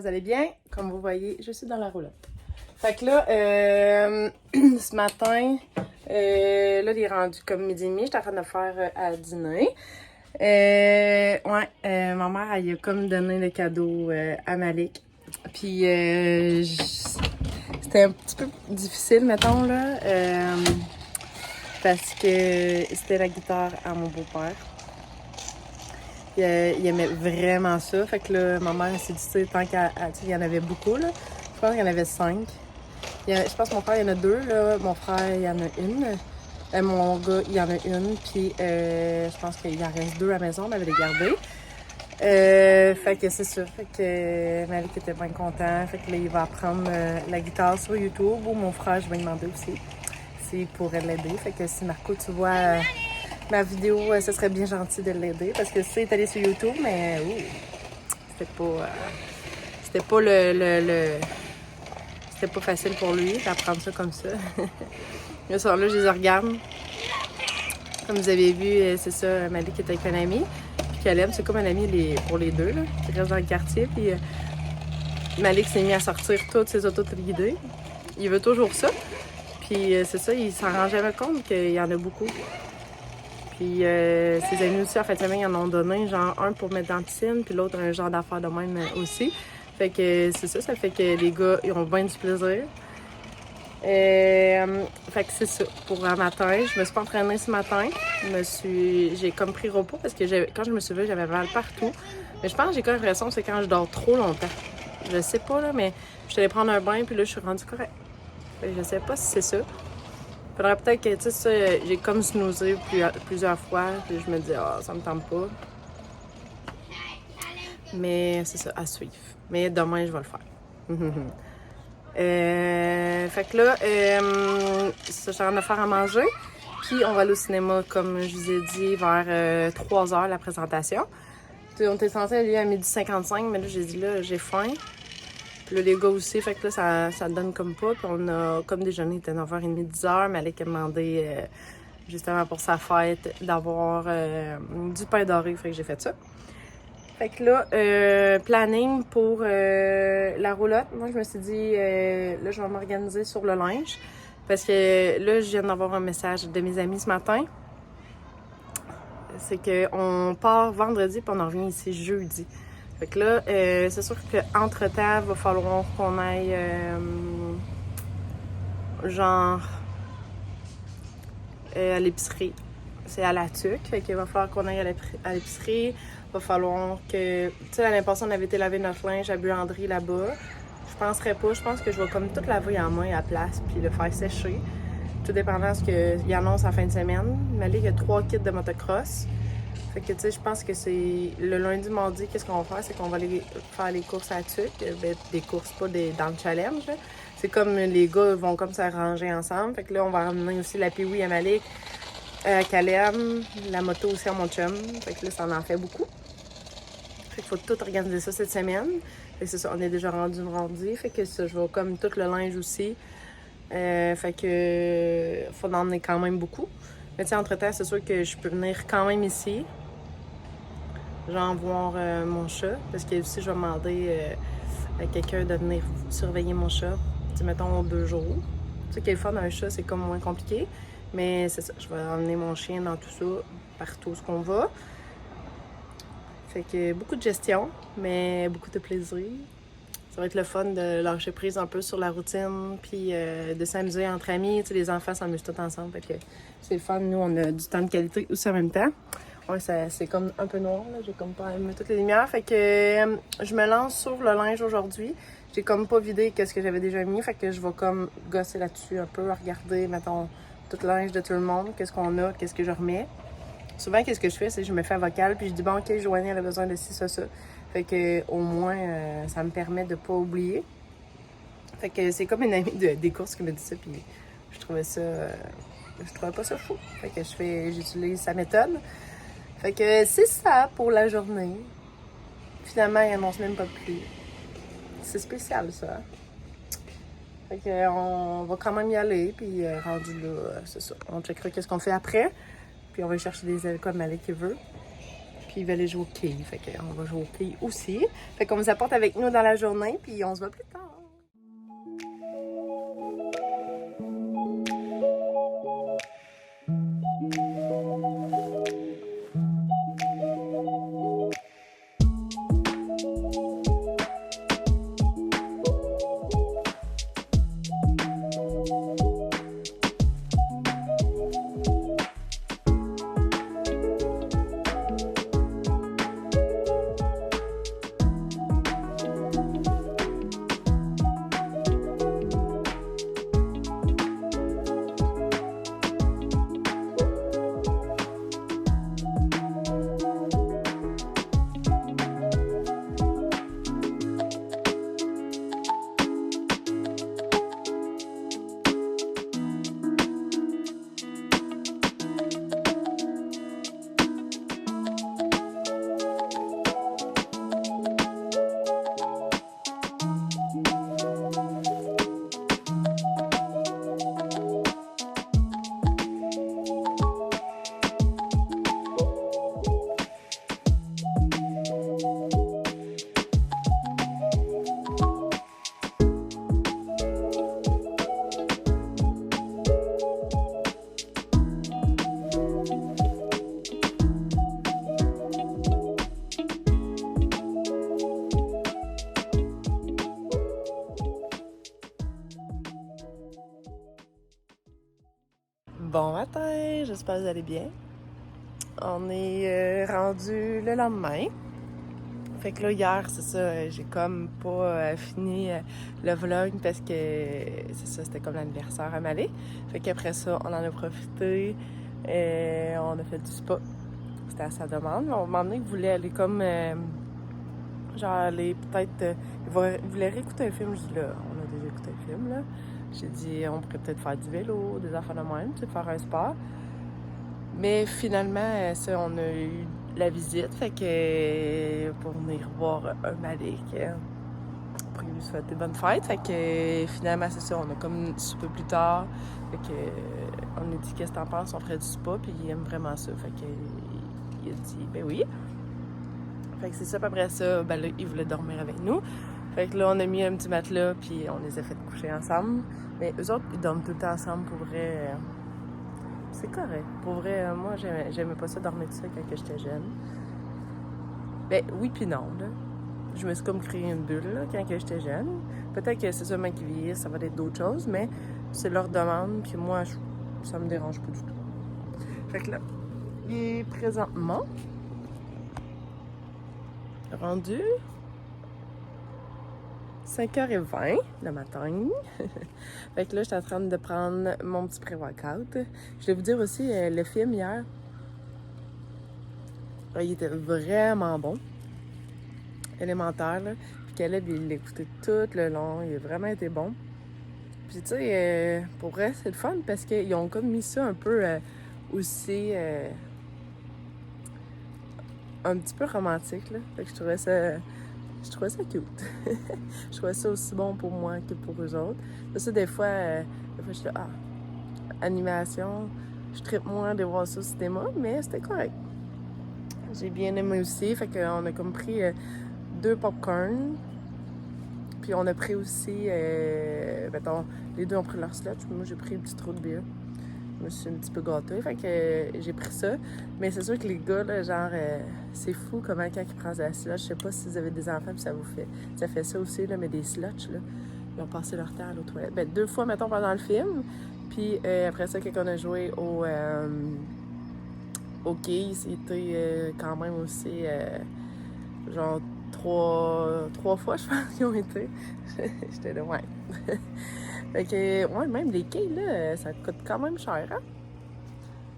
vous allez bien? Comme vous voyez, je suis dans la roulotte. Fait que là, ce matin, là, il est rendu comme midi et demi, j'étais en train de faire à dîner. Ma mère, elle a comme donné le cadeau à Malik. Puis, c'était un petit peu difficile, mettons, là, parce que c'était la guitare à mon beau-père. Il aimait vraiment ça. Fait que là, ma mère s'est dit, tu sais, tant qu'il y en avait beaucoup, là. Je pense qu'il y en avait 5. Je pense que mon frère, il y en a 2, là. Mon frère, il y en a une. Mon gars, il y en a une. Puis, je pense qu'il en reste 2 à la maison. On avait les gardés. Fait que c'est ça. Fait que Malik était bien content. Fait que là, il va apprendre la guitare sur YouTube. Ou mon frère, je vais lui demander aussi s'il pourrait l'aider. Fait que si Marco, tu vois ma vidéo, ce serait bien gentil de l'aider. Parce que c'est allé sur YouTube, mais c'était pas c'était pas facile pour lui d'apprendre ça comme ça. Le soir-là, je les regarde. Comme vous avez vu, c'est ça, Malik est avec un ami. Puis Caleb, c'est comme un ami pour les deux, là, qui reste dans le quartier. Puis Malik s'est mis à sortir toutes ses autos téléguidées. Il veut toujours ça. Puis c'est ça, il s'en rend jamais compte qu'il y en a beaucoup. Puis ses amis aussi, en fin de semaine, ils en ont donné, genre un pour mettre dans la piscine, puis l'autre un genre d'affaire de même aussi. Fait que c'est ça, ça fait que les gars, ils ont bien du plaisir. Fait que c'est ça. Pour un matin, je me suis pas entraînée ce matin. J'ai comme pris repos parce que quand je me suis levée, j'avais mal partout. Mais je pense que j'ai comme l'impression que c'est quand je dors trop longtemps. Je sais pas, là, mais je suis allée prendre un bain, puis là, je suis rendue correcte. Je sais pas si c'est ça. Faudrait peut-être que, tu sais, j'ai comme snoozé plusieurs fois, puis je me dis, ça me tente pas. Mais c'est ça, à suivre. Mais demain, je vais le faire. Fait que là, ça, j'ai rien à faire à manger. Puis on va aller au cinéma, comme je vous ai dit, vers 3h la présentation. On était censé aller à 12h55, mais là, j'ai dit, là, j'ai faim. Puis là, les gars aussi, fait que là, ça donne comme pas. Puis on a comme déjeuner, il était 9h30, 10h, mais Malik a demandé, justement pour sa fête, d'avoir du pain doré. Fait que j'ai fait ça. Fait que là, planning pour la roulotte. Moi, je me suis dit, là, je vais m'organiser sur le linge. Parce que là, je viens d'avoir un message de mes amis ce matin. C'est qu'on part vendredi, puis on en revient ici jeudi. Fait que là, c'est sûr qu'entre-temps, il va falloir qu'on aille, à l'épicerie. C'est à la tuque, fait qu'il va falloir qu'on aille à l'épicerie. Il va falloir que... Tu sais, l'année passée, on avait été laver notre linge à buanderie là-bas. Je penserais pas. Je pense que je vais comme tout laver en main à place puis le faire sécher. Tout dépendant de ce qu'il annonce en fin de semaine. Malik, il y a 3 kits de motocross. Fait que, tu sais, je pense que c'est le lundi, mardi, qu'est-ce qu'on va faire? C'est qu'on va aller faire les courses à tuque. Ben, des courses, pas dans le challenge. Là. C'est comme les gars vont comme s'arranger ensemble. Fait que là, on va ramener aussi la Pee-Wee à Malik. Caleb, la moto aussi à mon chum. Fait que là, ça en fait beaucoup. Fait qu'il faut tout organiser ça cette semaine. Fait que c'est ça, on est déjà rendu mardi. Fait que ça, je vais comme tout le linge aussi. Fait que faut en emmener quand même beaucoup. Mais tu sais, entre-temps, c'est sûr que je peux venir quand même ici. Genre voir mon chat. Parce que aussi, je vais demander à quelqu'un de venir surveiller mon chat. Tu sais, mettons 2 jours. Tu sais, qu'il est fun d'un chat, c'est comme moins compliqué. Mais c'est ça, je vais emmener mon chien dans tout ça, partout où on va. Fait que beaucoup de gestion, mais beaucoup de plaisir. Ça va être le fun de lâcher prise un peu sur la routine, puis de s'amuser entre amis. Tu sais, les enfants s'amusent tous ensemble, fait que c'est le fun. Nous, on a du temps de qualité aussi en même temps. Ouais, c'est comme un peu noir, là. J'ai comme pas allumé toutes les lumières. Fait que je me lance sur le linge aujourd'hui. J'ai comme pas vidé qu'est-ce que j'avais déjà mis, fait que je vais comme gosser là-dessus un peu, regarder, mettons, tout le linge de tout le monde, qu'est-ce qu'on a, qu'est-ce que je remets. Souvent, qu'est-ce que je fais, c'est que je me fais un vocal, puis je dis, bon, OK, Joanie, elle a besoin de ci, ça. Fait que, au moins, ça me permet de pas oublier. Fait que c'est comme une amie des courses qui me dit ça, puis je trouvais pas ça fou. Fait que j'utilise sa méthode. Fait que c'est ça pour la journée. Finalement, il annonce même pas plus. C'est spécial, ça. Fait que on va quand même y aller, puis rendu là, c'est ça. On checkera qu'est-ce qu'on fait après. Puis on va chercher des ailes comme Malik veut. Puis il va aller jouer au quai. Fait qu'on va jouer au quai aussi. Fait qu'on vous apporte avec nous dans la journée, puis on se voit plus tard. Bon matin, j'espère que vous allez bien. On est rendu le lendemain. Fait que là, hier, c'est ça, j'ai comme pas fini le vlog parce que c'est ça, c'était comme l'anniversaire à Malé. Fait qu'après ça, on en a profité. On a fait du spa. C'était à sa demande. On m'a demandé qu'il voulait aller comme... genre aller peut-être... il voulait réécouter un film. Je dis là, on a déjà écouté un film là. J'ai dit, on pourrait peut-être faire du vélo, des affaires de même, tu sais, faire un sport. Mais finalement, ça, on a eu la visite, fait que pour venir voir un Malik, pour lui souhaiter bonne fête. Fait que finalement, c'est ça, on a comme souper plus tard. Fait que on a dit, qu'est-ce que t'en penses, on ferait du spa, puis il aime vraiment ça. Fait que il a dit, ben oui. Fait que c'est ça, puis après ça, ben là, il voulait dormir avec nous. Fait que là, on a mis un petit matelas, puis on les a fait coucher ensemble. Mais eux autres, ils dorment tout le temps ensemble, pour vrai. C'est correct. Pour vrai, moi, j'aimais pas ça dormir tout seul quand j'étais jeune. Ben oui puis non, là. Je me suis comme créé une bulle, là, quand j'étais jeune. Peut-être que c'est seulement qu'ils vieillissent, ça va être d'autres choses, mais c'est leur demande, puis moi, ça me dérange pas du tout. Fait que là, il est présentement rendu 5h20 le matin. Fait que là, j'étais en train de prendre mon petit pré-workout. Je vais vous dire aussi, le film hier, il était vraiment bon. Élémentaire, là. Puis Caleb, il l'écoutait tout le long. Il a vraiment été bon. Puis tu sais, pour vrai, c'est le fun parce qu'ils ont comme mis ça un peu aussi... un petit peu romantique, là. Fait que je trouvais ça cute. Je trouvais ça aussi bon pour moi que pour eux autres. Ça, des fois je suis là, animation, je trippe moins de voir ça au cinéma, mais c'était correct. J'ai bien aimé aussi, fait qu'on a comme pris 2 popcorn, puis on a pris aussi, mettons, les deux ont pris leur slotch, moi j'ai pris une petite trou de bière. Je me suis un petit peu gâtée, fait que j'ai pris ça. Mais c'est sûr que les gars, là, genre, c'est fou comment quand ils prennent de la slush. Je sais pas si vous avez des enfants, puis ça fait ça aussi, là, mais des slushs, là, ils ont passé leur temps à l'autre toilette. Ben, 2 fois, mettons, pendant le film. Puis après ça, quand on a joué au quai, c'était quand même aussi, genre, 3 fois, je pense, qu'ils ont été. J'étais là, ouais. Fait que, ouais, même les quais, là, ça coûte quand même cher, hein?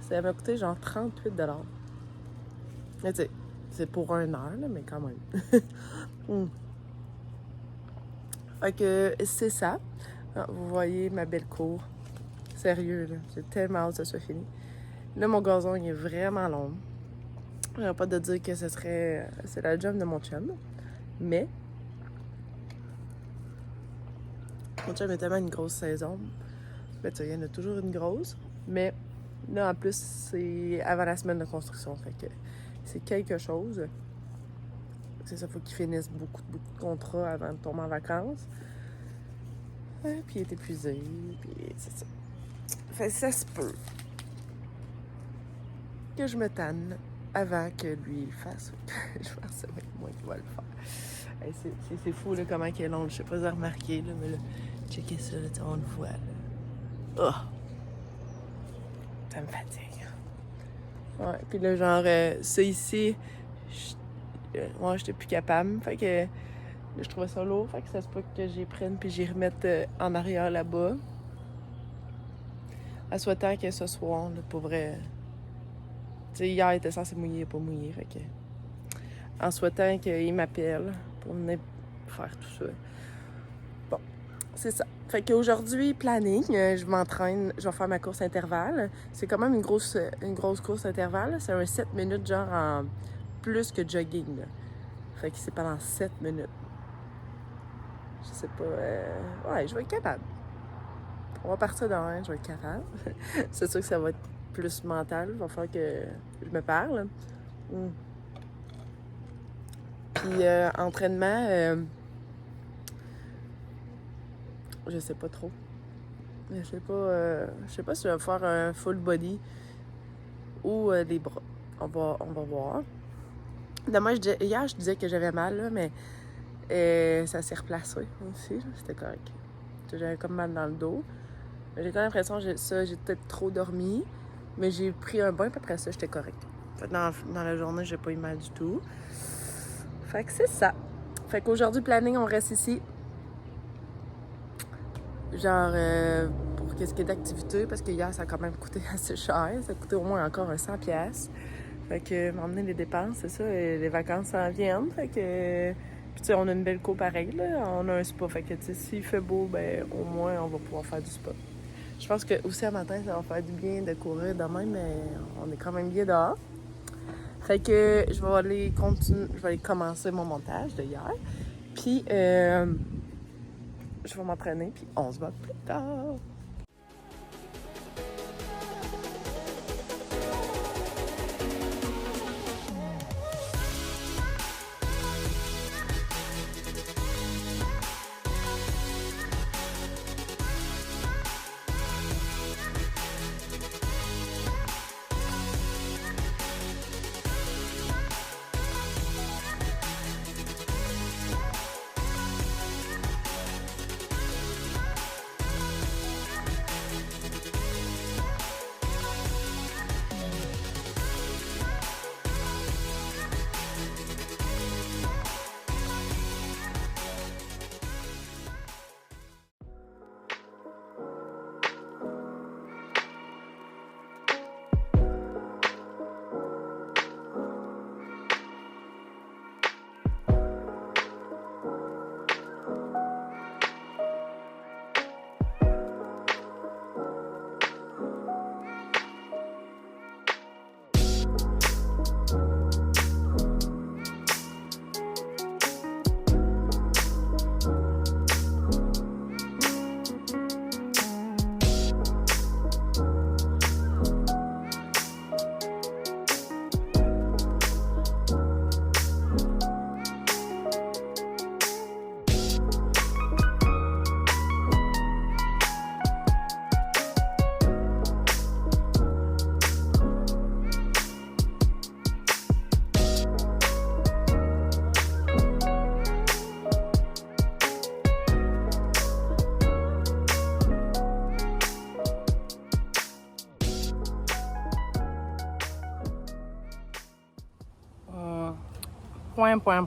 Ça m'a coûté genre 38 $. Mais tu sais, c'est pour 1 heure, là, mais quand même. Fait que c'est ça. Vous voyez ma belle cour. Sérieux, là, j'ai tellement hâte que ça soit fini. Là, mon gazon, il est vraiment long. J'aurais pas de dire que c'est la job de mon chum. Mais mon chum est tellement une grosse saison. Ben, tu sais, il y en a toujours une grosse. Mais là, en plus, c'est avant la semaine de construction. Fait que c'est quelque chose. C'est ça, faut qu'il finisse beaucoup de contrats avant de tomber en vacances. Puis il est épuisé, puis c'est ça. Fait ça se peut que je me tanne avant que lui le fasse. Je pense que ça va être moi qui va le faire. C'est fou là, comment il est long. Je sais pas si vous avez remarqué, là, mais là, checkez ça, là, on le voit. Là. Oh! Ça me fatigue. Ouais, puis là, genre, ça ici, moi, j'étais plus capable. Fait que là, je trouvais ça lourd. Fait que ça se peut que j'y prenne puis j'y remette en arrière là-bas. En souhaitant que ce soir, là, pour vrai. Tu sais, hier, il était censé mouiller, pas mouiller. Fait que. En souhaitant qu'il m'appelle pour venir faire tout ça. Bon, c'est ça. Fait qu'aujourd'hui, planning, je m'entraîne, je vais faire ma course intervalle. C'est quand même une grosse course intervalle. C'est un 7 minutes, genre en plus que jogging. Là. Fait que c'est pendant 7 minutes. Je sais pas. Ouais, je vais être capable. On va partir demain, je vais être capable. C'est sûr que ça va être plus mental. Il va falloir que je me parle. Puis entraînement, je sais pas trop. Je sais pas si je vais faire un full body ou des bras. On va voir. Demain, hier, je disais que j'avais mal, là, mais ça s'est replacé aussi. C'était correct. J'avais comme mal dans le dos. J'ai quand même l'impression que j'ai peut-être trop dormi, mais j'ai pris un bain, puis après ça, j'étais correct. Dans la journée, j'ai pas eu mal du tout. Fait que c'est ça. Fait qu'aujourd'hui, planning, on reste ici. Genre, pour qu'est-ce qui est d'activité, parce que hier, ça a quand même coûté assez cher. Ça a coûté au moins encore un 100$. Fait que m'emmener les dépenses, c'est ça, et les vacances s'en viennent. Fait que, puis tu sais, on a une belle cour pareille, là. On a un spa. Fait que, tu sais, s'il fait beau, ben au moins, on va pouvoir faire du spa. Je pense que aussi, à matin, ça va faire du bien de courir demain, mais on est quand même bien dehors. Fait que je vais aller commencer mon montage de hier. Puis, je vais m'entraîner, puis on se voit plus tard.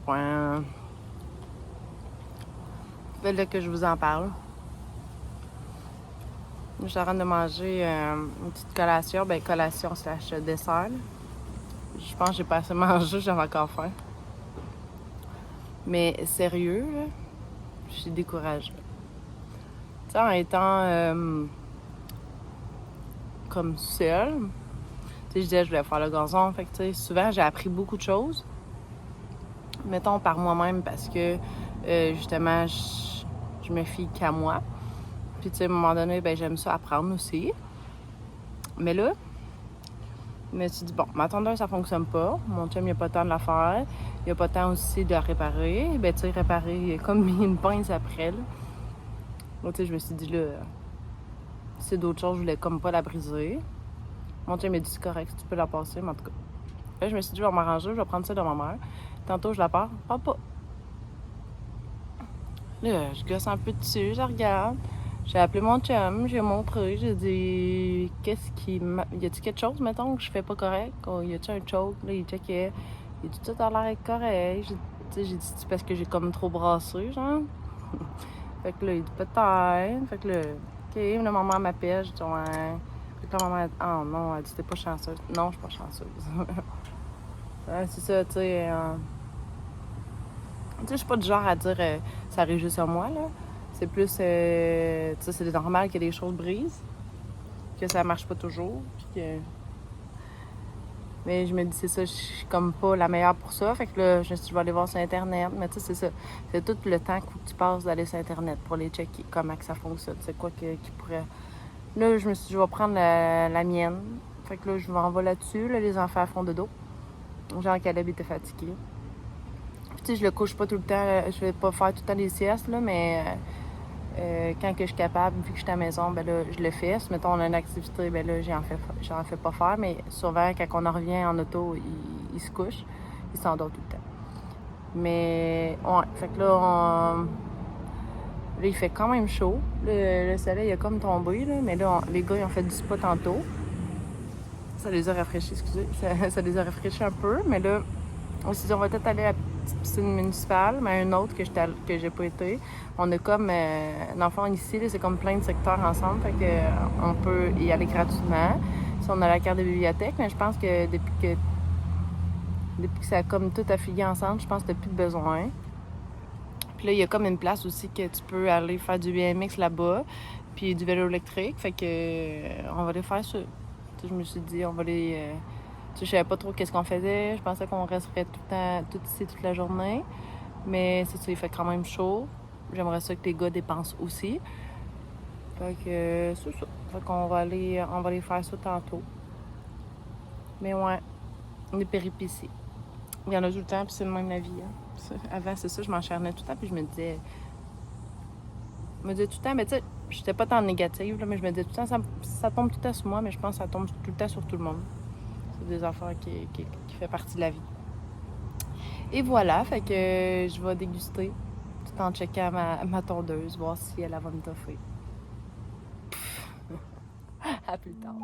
Point. C'est là que je vous en parle. Je suis en train de manger une petite collation. Ben, collation / dessert. Je pense que j'ai pas assez mangé, j'avais encore faim. Mais sérieux, là, je suis découragée. Tu sais, en étant comme seule, tu sais, je disais je voulais faire le gazon. Fait que, tu sais, souvent, j'ai appris beaucoup de choses. Mettons par moi-même parce que justement je me fie qu'à moi. Puis tu sais, à un moment donné, ben j'aime ça apprendre aussi. Mais là, Je me suis dit, bon, ma tondeuse, ça fonctionne pas. Mon chum, il a pas le temps de la faire. Il a pas le temps aussi de la réparer. Ben, tu sais, réparer comme une pince après, là. Donc, tu sais, je me suis dit, là, c'est d'autres choses, je voulais comme pas la briser. Mon chum m'a dit, c'est correct, tu peux la passer, mais en tout cas. Là, je me suis dit, je vais m'arranger, je vais prendre ça de ma mère. Tantôt, je la pars pas. Là, je gosse un peu dessus, je regarde. J'ai appelé mon chum, j'ai montré, j'ai dit, y a-tu quelque chose, mettons, que je fais pas correct? Ou y a-tu un choke? Là, il checkait. Il dit, tout a l'air correct. J'ai dit, c'est parce que j'ai comme trop brassé, genre. Fait que là, il dit, peut-être. Fait que là, OK, la maman m'appelle, je dis, ouais. Fait que la maman, oh non, elle dit, t'es pas chanceuse. Non, je suis pas chanceuse. C'est ça, tu sais. Tu sais, je suis pas du genre à dire, ça arrive juste à moi, là. C'est plus, tu sais, c'est normal que les choses brisent, que ça marche pas toujours, puis que... Mais je me dis, c'est ça, je suis comme pas la meilleure pour ça. Fait que là, je me suis dit, je vais aller voir sur Internet. Mais tu sais, c'est ça. C'est tout le temps que tu passes d'aller sur Internet pour aller checker comment que ça fonctionne. C'est quoi qui pourrait... Là, je me suis dit, je vais prendre la mienne. Fait que là, je m'en vais là-dessus. Là, les enfants à fond de dos. Jean Caleb était fatigué. Puis tu sais, je le couche pas tout le temps. Je vais pas faire tout le temps des siestes, là, mais... quand que je suis capable, vu que je suis à la maison, ben là, je le fais. Si, mettons, on a une activité, ben là, j'en fais pas faire. Mais souvent, quand on en revient en auto, il se couche. Il s'endort tout le temps. Mais, ouais. Fait que là, là, il fait quand même chaud. Le soleil a comme tombé, là. Mais là, les gars, ils ont fait du spa tantôt. Ça les a rafraîchis, excusez. Ça les a rafraîchis un peu. Mais là, on s'est dit, on va peut-être aller à la petite piscine municipale, mais une autre que j'ai pas été. On a comme, dans le fond, ici, là, c'est comme plein de secteurs ensemble, fait que on peut y aller gratuitement. Si on a la carte de bibliothèque, mais je pense que depuis que ça a comme tout affilié ensemble, je pense que t'as plus de besoin. Puis là, il y a comme une place aussi que tu peux aller faire du BMX là-bas, puis du vélo électrique, fait que on va aller faire ça. Je me suis dit, on va aller... je savais pas trop qu'est-ce qu'on faisait. Je pensais qu'on resterait tout ici toute la journée. Mais c'est ça, il fait quand même chaud. J'aimerais ça que les gars dépensent aussi. Fait que c'est ça. Fait qu'on va aller faire ça tantôt. Mais ouais, des péripéties. Il y en a tout le temps, puis c'est le même la vie. Hein. Avant, c'est ça, je m'enchaînais tout le temps, puis je me disais tout le temps, mais tu sais, j'étais pas tant négative, là, mais je me disais tout le temps, ça tombe tout le temps sur moi, mais je pense que ça tombe tout le temps sur tout le monde. C'est des affaires qui fait partie de la vie. Et voilà, fait que je vais déguster tout en checkant ma tondeuse, voir si elle va me toffer. À plus tard.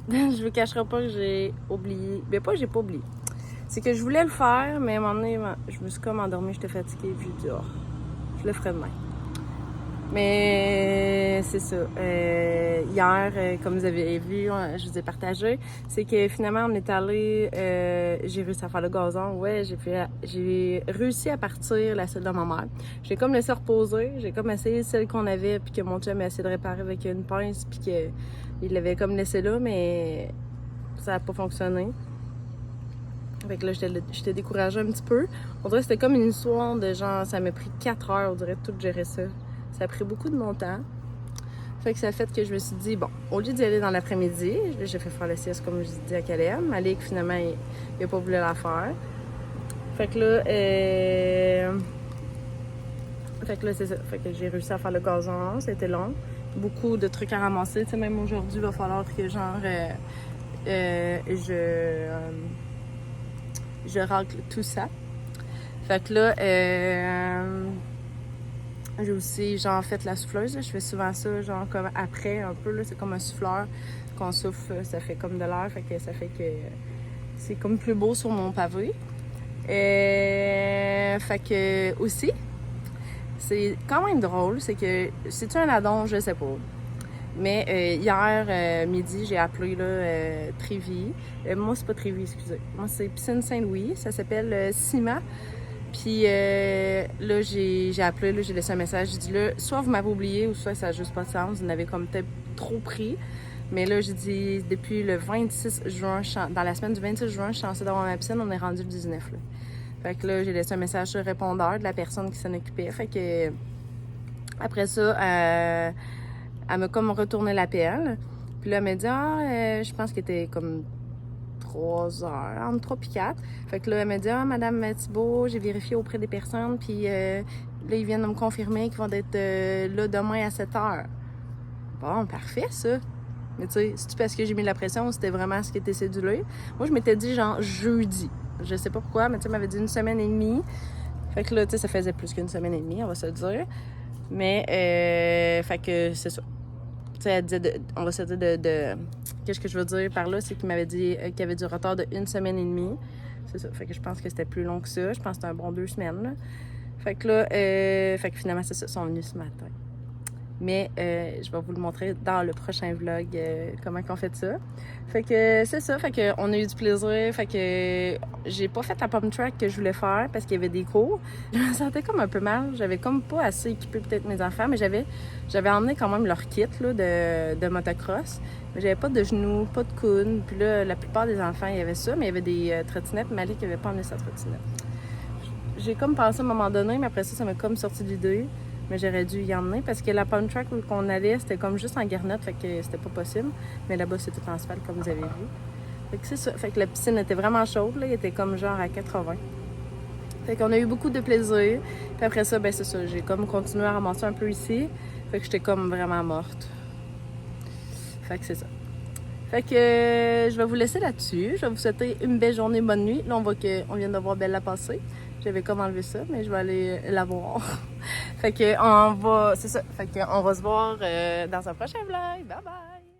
Je vous cacherai pas que j'ai oublié. Ben pas, j'ai pas oublié. C'est que je voulais le faire, mais à un moment donné, je me suis comme endormie, j'étais fatiguée, puis j'ai dit, oh, je le ferai demain. Mais c'est ça. Hier, comme vous avez vu, je vous ai partagé, c'est que finalement, on est allé, j'ai réussi à faire le gazon. Ouais, j'ai réussi à partir la selle de ma mère. J'ai comme laissé reposer. J'ai comme essayé celle qu'on avait, puis que mon chum a essayé de réparer avec une pince, puis qu'il l'avait comme laissé là, mais ça n'a pas fonctionné. Fait que là, j'étais découragée un petit peu. On dirait que c'était comme une histoire de genre, ça m'a pris 4 heures, on dirait, de tout gérer ça. Ça a pris beaucoup de mon temps. Fait que ça a fait que je me suis dit, bon, au lieu d'y aller dans l'après-midi, j'ai fait faire la sieste, comme je dis à Caleb. Malik, finalement, il n'a pas voulu la faire. Fait que là, c'est ça. Fait que j'ai réussi à faire le gazon, c'était long. beaucoup de trucs à ramasser. Tu sais, même aujourd'hui, il va falloir que genre je règle tout ça. Fait que là, j'ai aussi genre fait la souffleuse. Là. Je fais souvent ça, genre comme après un peu. Là, c'est comme un souffleur qu'on souffle, ça fait comme de l'air. Fait que ça fait que c'est comme plus beau sur mon pavé. Fait que aussi, c'est quand même drôle, c'est que c'est-tu un addon, je sais pas. Mais hier midi, j'ai appelé là, Trévis. Moi, c'est pas Trévis, excusez. Moi, c'est Piscine Saint-Louis. Ça s'appelle Cima. Puis là, j'ai appelé, là, j'ai laissé un message. J'ai dit là, soit vous m'avez oublié ou soit ça n'a juste pas de sens. Vous en avez comme peut-être trop pris. Mais là, j'ai dit depuis le 26 juin, dans la semaine du 26 juin, je suis censée d'avoir ma piscine. On est rendu le 19 là. Fait que là, j'ai laissé un message sur le répondeur de la personne qui s'en occupait. Fait que après ça, elle m'a comme retourné l'appel. Puis là, elle m'a dit je pense qu'il était comme 3 heures, entre 3 et 4. Fait que là, elle m'a dit Madame Thibault, j'ai vérifié auprès des personnes, puis là, ils viennent de me confirmer qu'ils vont être là demain à 7 heures. Bon, parfait, ça. Mais tu sais, c'est-tu parce que j'ai mis de la pression ou c'était vraiment ce qui était cédulé? Moi, je m'étais dit genre jeudi. Je sais pas pourquoi, mais tu sais, m'avait dit 1 semaine et demie. Fait que là, tu sais, ça faisait plus qu'1 semaine et demie, on va se le dire. Mais, fait que c'est ça. Tu sais, elle disait, on va se dire qu'est-ce que je veux dire par là, c'est qu'il m'avait dit qu'il y avait du retard de 1 semaine et demie. C'est ça. Fait que je pense que c'était plus long que ça. Je pense que c'était un bon 2 semaines, là. Fait que là, fait que finalement, c'est ça, ils sont venus ce matin. Mais je vais vous le montrer dans le prochain vlog, comment qu'on fait ça. Fait que c'est ça, fait que on a eu du plaisir. Fait que j'ai pas fait la pump track que je voulais faire parce qu'il y avait des cours. Je me sentais comme un peu mal. J'avais comme pas assez équipé peut-être mes enfants, mais j'avais emmené quand même leur kit là, de motocross. Mais j'avais pas de genoux, pas de coudes. Puis là, la plupart des enfants, il y avait ça, mais il y avait des trottinettes. Malik avait pas emmené sa trottinette. J'ai comme pensé à un moment donné, mais après ça m'a comme sorti de l'idée. Mais j'aurais dû y emmener parce que la pump track où on allait, c'était comme juste en garnotte, fait que c'était pas possible. Mais là-bas, c'était tout en asphalte, comme vous avez vu. Fait que c'est ça. Fait que la piscine était vraiment chaude, là. Il était comme genre à 80. Fait qu'on a eu beaucoup de plaisir. Puis après ça, ben c'est ça. J'ai comme continué à ramasser un peu ici. Fait que j'étais comme vraiment morte. Fait que c'est ça. Fait que je vais vous laisser là-dessus. Je vais vous souhaiter une belle journée, bonne nuit. Là, on voit qu'on vient de voir Belle la passer. J'avais comme enlevé ça, mais je vais aller la voir. Fait que on va, c'est ça. Fait que on va se voir dans un prochain vlog. Bye bye!